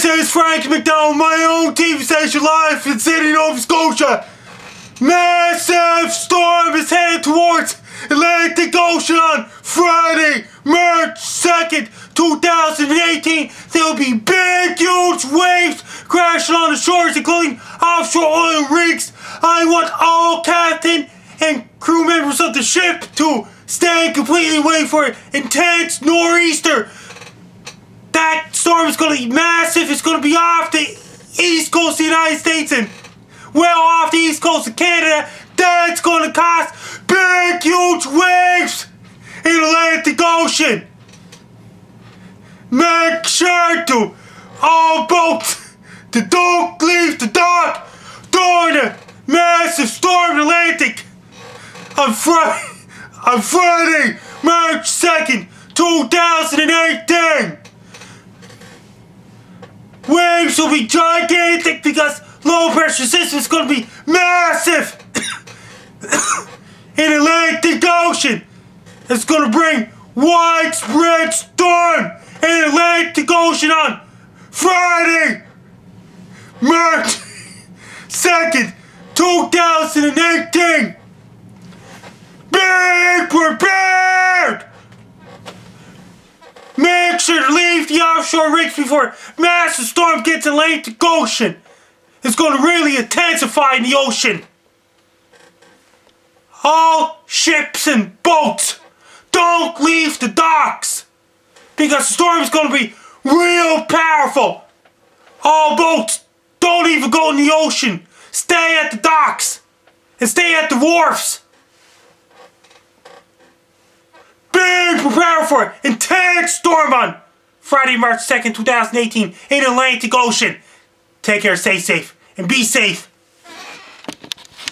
This is Frank McDonald, my own TV station live in Sydney, Nova Scotia. Massive storm is headed towards Atlantic Ocean on Friday, March 2nd, 2018. There will be big, huge waves crashing on the shores, including offshore oil rigs. I want all captain and crew members of the ship to stand completely away for an intense nor'easter. That storm is going to be massive. It's going to be off the east coast of the United States and well off the east coast of Canada. That's going to cause big, huge waves in the Atlantic Ocean. Make sure to all boats to don't leave the dock during the massive storm in the Atlantic on Friday, March 2nd, 2018. Waves will be gigantic because low pressure system is going to be massive in the Atlantic Ocean. It's going to bring widespread storm in the Atlantic Ocean on Friday, March 2nd, 2018. Be prepared! Make sure to leave the offshore rigs before massive storm gets in the Atlantic Ocean. It's going to really intensify in the ocean. All ships and boats, don't leave the docks because the storm is going to be real powerful. All boats, don't even go in the ocean. Stay at the docks and stay at the wharfs. Be prepared for an intense storm on Friday, March 2nd, 2018 in the Atlantic Ocean. Take care, stay safe, and be safe.